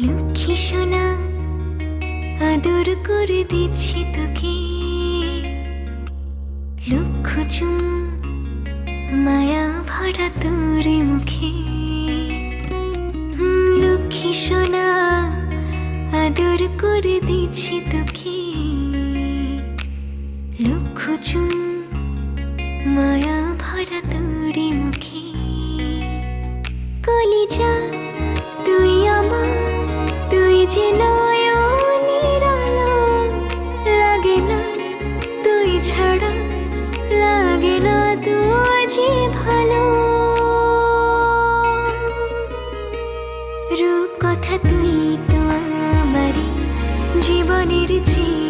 লক্ষ্মী সোনা আদর করে দিচ্ছি তোকে, লক্ষ চুম মায়া ভরা তোর মুখে। লক্ষ্মী সোনা আদর করে দিচ্ছি তোকে, লক্ষ চুম মায়া ভরা তোর মুখে। কলিজা তুই আমার, তুই যে নয়নের আলো, লাগে না তুই ছাড়া, লাগে না তুই যে ভালো। রূপ কথা তুই তো আমারই জীবনের চেয়ে